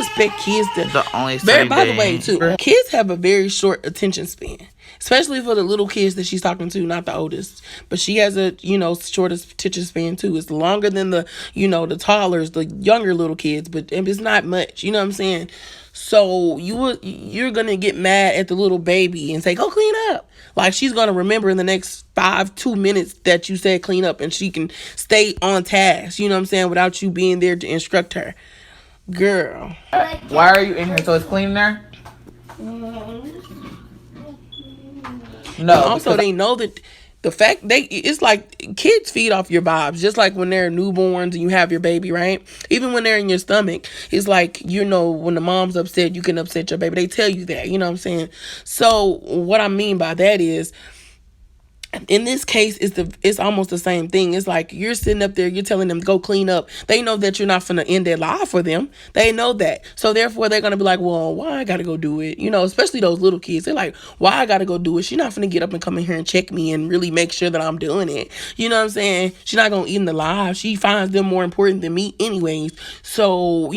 expect kids to The only very, certain by the way, day. too, kids have a very short attention span, especially for the little kids that she's talking to, not the oldest. But she has a, shortest attention span too. It's longer than the, the toddlers, the younger little kids, but it's not much. You know what I'm saying? So you're gonna get mad at the little baby and say, "Go clean up." Like, she's gonna remember in the next 2 minutes that you said clean up, and she can stay on task. You know what I'm saying? Without you being there to instruct her, girl. Why are you in here? So it's clean in there? And No, also, they know that the fact it's like kids feed off your vibes, just like when they're newborns and you have your baby, right? Even when they're in your stomach, it's like, when the mom's upset, you can upset your baby. They tell you that, you know what I'm saying? So what I mean by that is, in this case, it's almost the same thing. It's like you're sitting up there, you're telling them to go clean up. They know that you're not finna end their life for them. They know that. So therefore, they're gonna be like, well, why I gotta go do it? Especially those little kids. They're like, why I gotta go do it? She's not finna get up and come in here and check me and really make sure that I'm doing it. You know what I'm saying? She's not gonna end the life. She finds them more important than me anyways. So,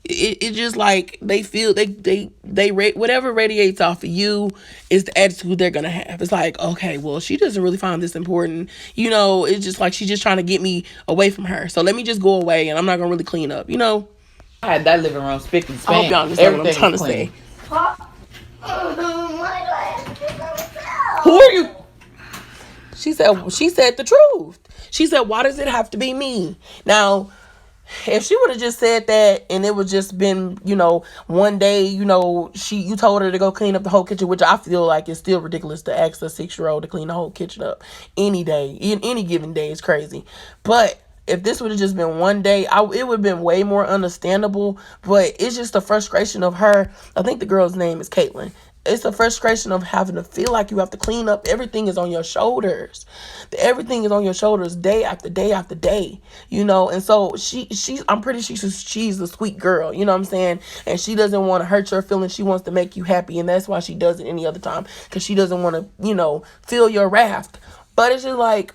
it just like they feel whatever radiates off of you is the attitude they're gonna have. It's like, okay, well, she doesn't really find this important. It's just like she's just trying to get me away from her. So let me just go away and I'm not gonna really clean up. I had that living room spick and span. I hope y'all understand what I'm trying to say. Who are you? She said the truth. She said, why does it have to be me? Now, if she would have just said that and it would just been, one day, you told her to go clean up the whole kitchen, which I feel like is still ridiculous to ask a 6-year-old to clean the whole kitchen up any day, in any given day is crazy. But if this would have just been one day, it would have been way more understandable. But it's just the frustration of her. I think the girl's name is Caitlin. It's the frustration of having to feel like you have to clean up. Everything is on your shoulders. Everything is on your shoulders day after day after day, And so I'm pretty sure she's a sweet girl, you know what I'm saying? And she doesn't want to hurt your feelings. She wants to make you happy. And that's why she does it any other time. Because she doesn't want to, feel your wrath. But it's just like,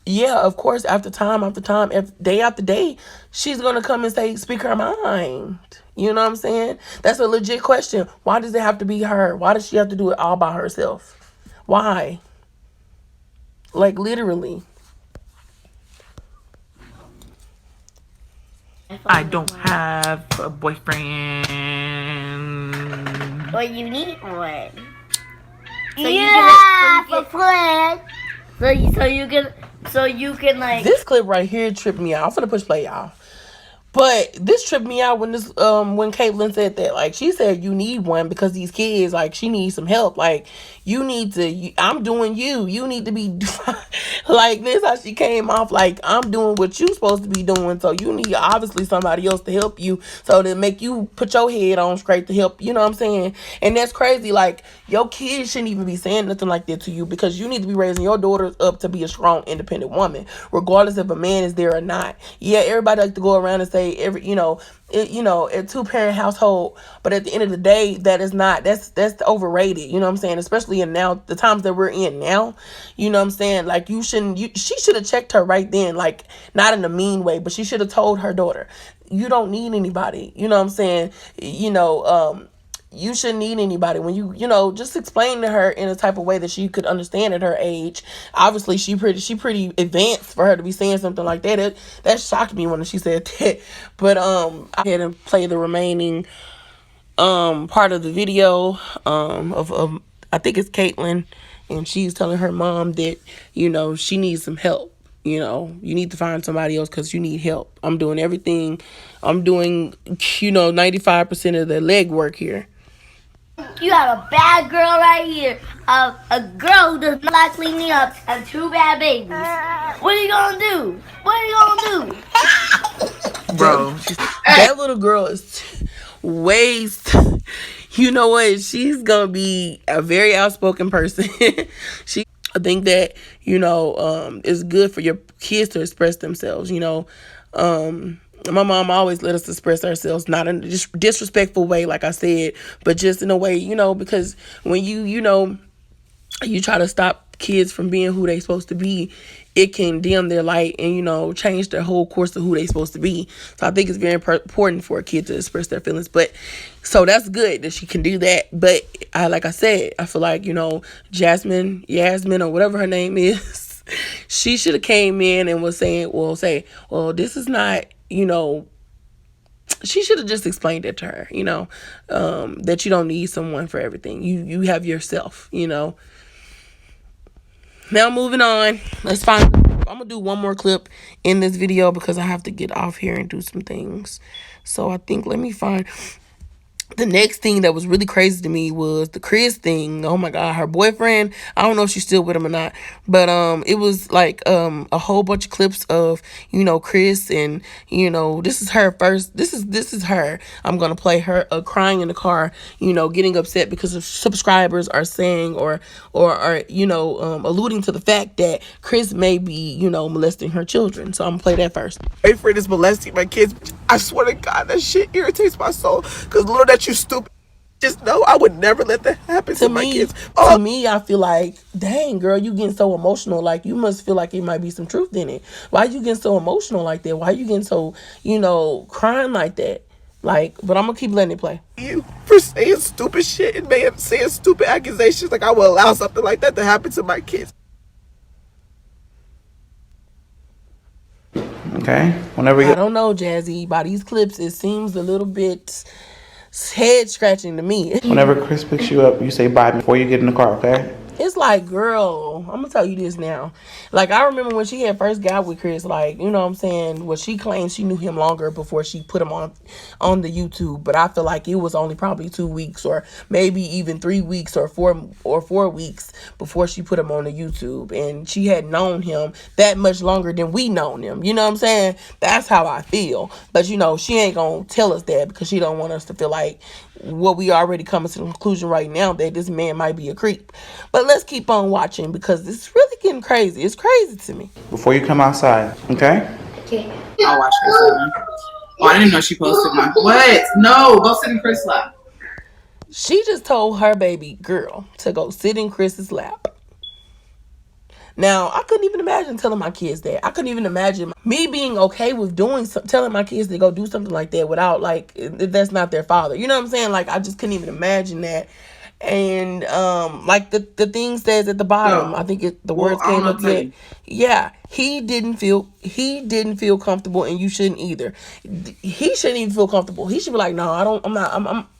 yeah, of course, after time, day after day, she's going to come and speak her mind. You know what I'm saying? That's a legit question. Why does it have to be her? Why does she have to do it all by herself? Why? Like, literally. I don't have a boyfriend. Well, you need one. So you have a friend. So you can like. This clip right here tripped me out. I'm finna push play, y'all. But this tripped me out when Caitlin said that. Like, she said you need one because these kids, like, she needs some help. Like, I'm doing you. You need to be like this. How she came off like, I'm doing what you supposed to be doing. So you need obviously somebody else to help you. So to make you put your head on straight to help. You know what I'm saying? And that's crazy. Like, your kids shouldn't even be saying nothing like that to you because you need to be raising your daughters up to be a strong, independent woman, regardless if a man is there or not. Yeah, everybody like to go around and say a 2-parent household, but at the end of the day, that's overrated. You know what I'm saying? Especially in now the times that we're in now. You know what I'm saying? Like, she should have checked her right then, like, not in a mean way, but she should have told her daughter, you don't need anybody. You know what I'm saying? You shouldn't need anybody. When just explain to her in a type of way that she could understand at her age. Obviously, she pretty advanced for her to be saying something like that. That shocked me when she said that. But I had to play the remaining part of the video of I think it's Caitlin, and she's telling her mom that she needs some help. You need to find somebody else because you need help. I'm doing everything. I'm doing 95% of the legwork here. You have a bad girl right here. A girl who does not like cleaning up and 2 bad babies. What are you gonna do? What are you gonna do? Bro, that little girl is waste. You know what? She's gonna be a very outspoken person. I think that it's good for your kids to express themselves. My mom always let us express ourselves, not in a disrespectful way, like I said, but just in a way, because when you try to stop kids from being who they supposed to be, it can dim their light and, you know, change their whole course of who they're supposed to be. So I think it's very important for a kid to express their feelings. But so that's good that she can do that. But like I said, I feel like, you know, Yasmin, or whatever her name is, she should have came in and was saying, well, this is not, you know, she should have just explained it to her, you know, that you don't need someone for everything. You have yourself, you know. Now moving on, let's find. I'm gonna do one more clip in this video because I have to get off here and do some things. So I think let me find. The next thing that was really crazy to me was the Chris thing. Oh my God, her boyfriend. I don't know if she's still with him or not, but it was like a whole bunch of clips of, you know, Chris, and you know, this is her first. This is her. I'm gonna play her crying in the car, you know, getting upset because of subscribers are saying or are, you know, alluding to the fact that Chris may be, you know, molesting her children. So I'm gonna play that first. Boyfriend is molesting my kids. I swear to God, that shit irritates my soul. Cause little that you stupid, just know I would never let that happen to my kids. To me, I feel like, dang, girl, you getting so emotional. Like, you must feel like it might be some truth in it. Why you getting so emotional like that? Why you getting so, you know, crying like that? Like, but I'm gonna keep letting it play. You for saying stupid shit and saying stupid accusations. Like I will allow something like that to happen to my kids. Okay. Whenever you I don't know, Jazzy. By these clips, it seems a little bit head scratching to me. whenever Chris picks you up, you say bye before you get in the car, okay? It's like, girl, I'm gonna tell you this now. Like, I remember when she had first got with Chris, like, you know what I'm saying? Well, she claims she knew him longer before she put him on the YouTube, but I feel like it was only probably 2 weeks or maybe even 3 weeks or 4 weeks before she put him on the YouTube, and she had known him that much longer than we known him. You know what I'm saying? That's how I feel. But you know, she ain't gonna tell us that because she don't want us to feel like what we already coming to the conclusion right now, that this man might be a creep. But let's keep on watching because it's really getting crazy. It's crazy to me. Before you come outside, okay? Okay. I'll watch this one. Oh, I didn't know she posted one. What? No, go sit in Chris' lap. She just told her baby girl to go sit in Chris's lap. Now, I couldn't even imagine telling my kids that. I couldn't even imagine me being okay with telling my kids to go do something like that without, like, that's not their father. You know what I'm saying? Like, I just couldn't even imagine that. And like the thing says at the bottom, I think the words came up that, yeah, he didn't feel comfortable, and you shouldn't either. He shouldn't even feel comfortable. He should be like, no,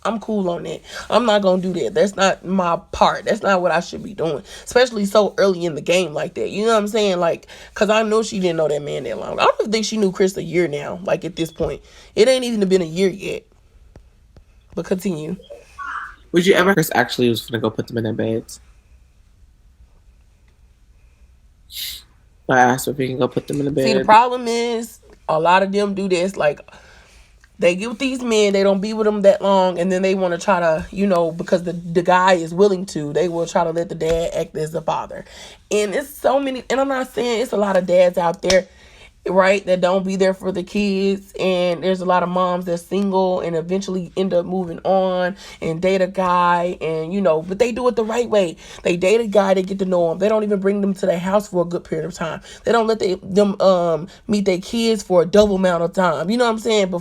I'm cool on that. I'm not gonna do that. That's not my part. That's not what I should be doing, especially so early in the game like that. You know what I'm saying? Like, cause I know she didn't know that man that long. I don't think she knew Chris a year now. Like, at this point, it ain't even been a year yet. But continue. Would you ever? Chris actually was gonna go put them in their beds. I asked if he can go put them in the bed. See, the problem is a lot of them do this. Like, they get with these men, they don't be with them that long, and then they want to try to, you know, because the guy is willing to, they will try to let the dad act as the father. And it's so many, and I'm not saying it's a lot of dads out there, right, that don't be there for the kids, and there's a lot of moms that's single and eventually end up moving on and date a guy, and you know, but they do it the right way. They date a guy, they get to know him, they don't even bring them to their house for a good period of time, they don't let them meet their kids for a double amount of time, you know what I'm saying,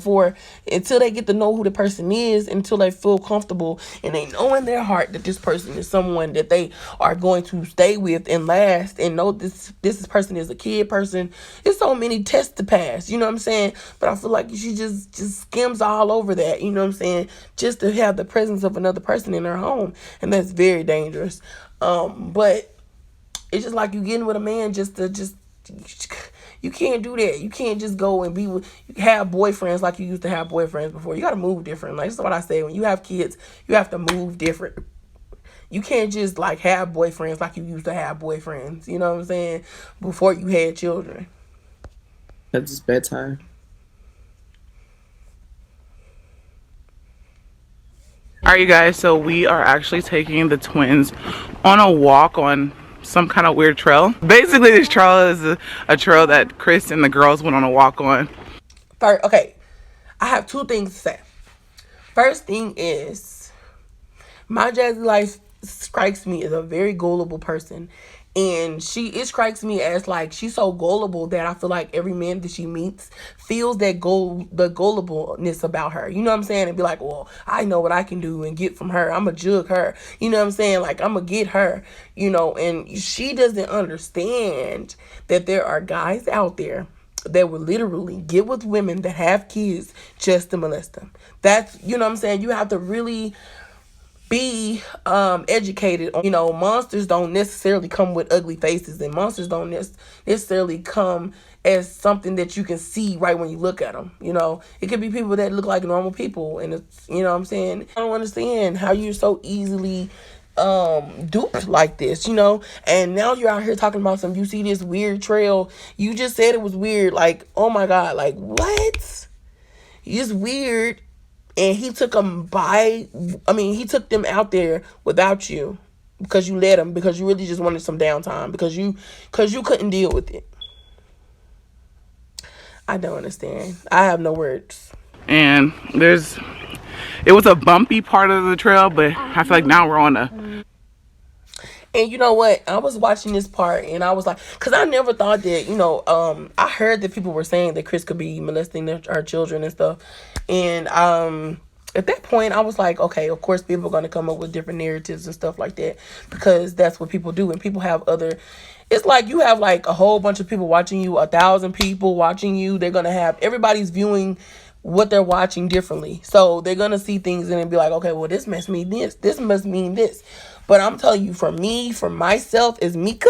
until they get to know who the person is, until they feel comfortable and they know in their heart that this person is someone that they are going to stay with and last, and know this person is a kid person. It's so many tests to pass, you know what I'm saying? But I feel like she just skims all over that, you know what I'm saying, just to have the presence of another person in her home, and that's very dangerous. But it's just like you getting with a man you can't do that. You can't just go and have boyfriends like you used to have boyfriends before. You got to move different. Like, that's what I say. When you have kids, you have to move different. You can't just like have boyfriends like you used to have boyfriends. You know what I'm saying? Before you had children. That's his bedtime. All right, you guys, so we are actually taking the twins on a walk on some kind of weird trail. Basically, this trail is a trail that Chris and the girls went on a walk on. First, okay, I have 2 things to say. First thing is, my Jazzy life strikes me as a very gullible person. And it strikes me as like she's so gullible that I feel like every man that she meets feels that the gullibleness about her. You know what I'm saying? And be like, well, I know what I can do and get from her. I'ma jug her. You know what I'm saying? Like I'ma get her. You know, and she doesn't understand that there are guys out there that would literally get with women that have kids just to molest them. That's, you know what I'm saying? You have to really be educated on, monsters don't necessarily come with ugly faces, and monsters don't necessarily come as something that you can see right when you look at them. It could be people that look like normal people, and it's, what I'm saying, I don't understand how you're so easily duped like this, and now you're out here talking about you see this weird trail. You just said it was weird. Like, oh my God, like what? It's weird. And he took them he took them out there without you because you let him, because you really just wanted some downtime, because you couldn't deal with it. I don't understand. I have no words. And it was a bumpy part of the trail, but I feel like now we're on And you know what? I was watching this part and I was like, because I never thought that, I heard that people were saying that Chris could be molesting our children and stuff. And at that point, I was like, okay, of course people are going to come up with different narratives and stuff like that, because that's what people do. And people have it's like you have like a whole bunch of people watching you, 1,000 people watching you. They're going to have, everybody's viewing what they're watching differently. So they're going to see things and be like, okay, well, this must mean this. This must mean this. But I'm telling you, for myself as Mika,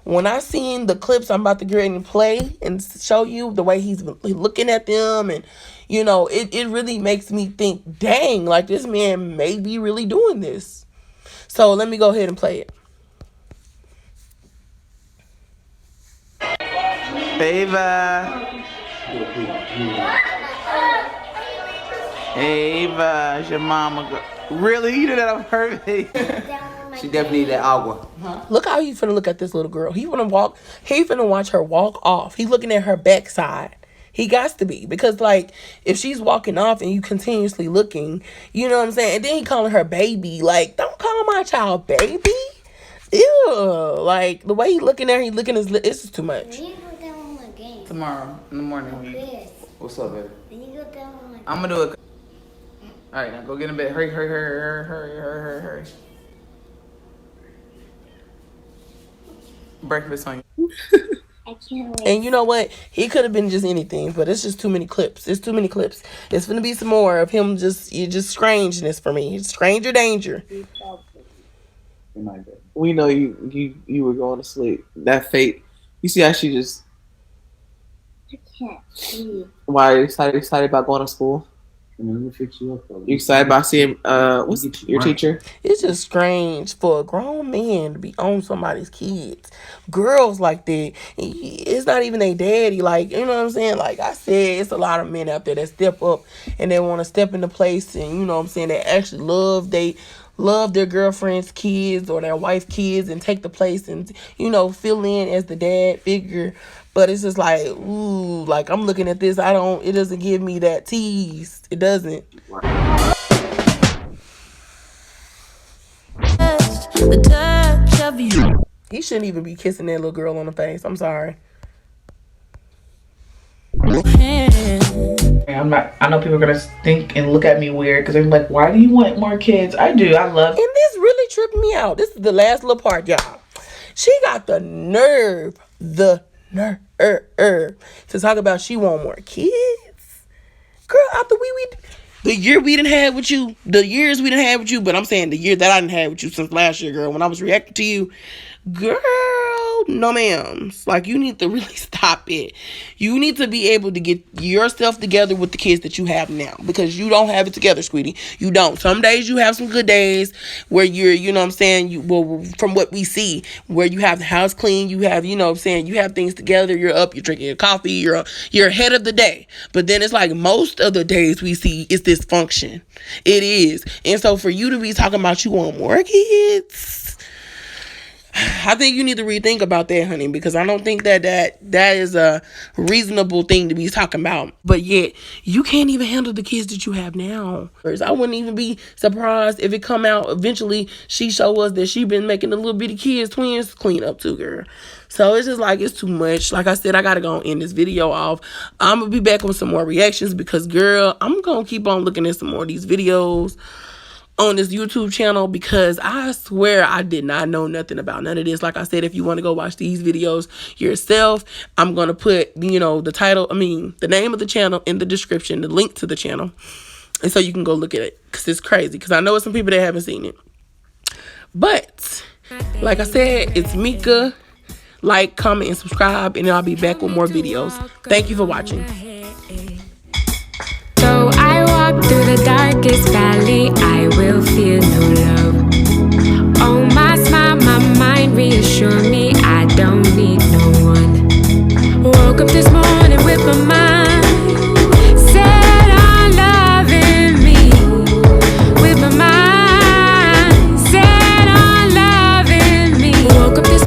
when I seen the clips I'm about to get ready and play and show you the way he's looking at them, and, it really makes me think, dang, like this man may be really doing this. So let me go ahead and play it. Ava. Ava, it's your mama. Really? You did that on purpose? She definitely need that agua. Look how he's finna look at this little girl. He finna watch her walk off. He's looking at her backside. He got to be, because like if she's walking off and you continuously looking, you know what I'm saying? And then he calling her baby. Like, don't call my child baby. Ew. Like the way he looking at her, he looking his it's just too much. Tomorrow in the morning. What's up, baby? I'm gonna do it. All right, now go get in bed. Hurry. Breakfast on you. I can't wait. And you know what? He could have been just anything, but it's just too many clips. It's too many clips. It's gonna be some more of him just strangeness for me. Stranger danger. We know you were going to sleep. That fate. You see how she just. I can't see. Why are you excited about going to school? Let me fix you up. You excited about seeing what's your teacher? It's just strange for a grown man to be on somebody's kids. Girls like that, it's not even a daddy. Like, you know what I'm saying? Like I said, it's a lot of men out there that step up and they want to step into place, and you know what I'm saying, they actually love their girlfriend's kids or their wife's kids and take the place and, fill in as the dad figure. But it's just like, ooh, like I'm looking at this, it doesn't give me that tease. It doesn't. The touch of you. He shouldn't even be kissing that little girl on the face. I'm sorry. I know people are gonna think and look at me weird because they're like, why do you want more kids? I do. I love. And this really tripped me out. This is the last little part, y'all. She got the nerve to talk about she want more kids. Girl, after the years we done had with you, but I'm saying the year that I done had with you since last year, girl, when I was reacting to you, girl, no ma'ams. Like, you need to really stop it. You need to be able to get yourself together with the kids that you have now, because you don't have it together, sweetie. You don't. Some days you have some good days where you're, you know what I'm saying, from what we see, where you have the house clean, you have, you know what I'm saying, you have things together, you're up, you're drinking your coffee, you're ahead of the day. But then it's like most of the days we see is dysfunction. It is. And so for you to be talking about you want more kids, I think you need to rethink about that, honey, because I don't think that is a reasonable thing to be talking about. But yet, you can't even handle the kids that you have now. I wouldn't even be surprised if it come out eventually she show us that she been making the little bitty kids, twins, clean up too, girl. So it's just like, it's too much. Like I said, I gotta go end this video off. I'm gonna be back with some more reactions because, girl, I'm gonna keep on looking at some more of these videos on this YouTube channel because I swear I did not know nothing about none of this. Like I said, if you want to go watch these videos yourself, I'm going to put, the name of the channel in the description, the link to the channel. And so you can go look at it because it's crazy. Because I know some people that haven't seen it. But, like I said, it's Mika. Like, comment, and subscribe. And I'll be back with more videos. Thank you for watching. Though I walk through the darkest valley, I will fear no love. Oh, my smile, my mind reassure me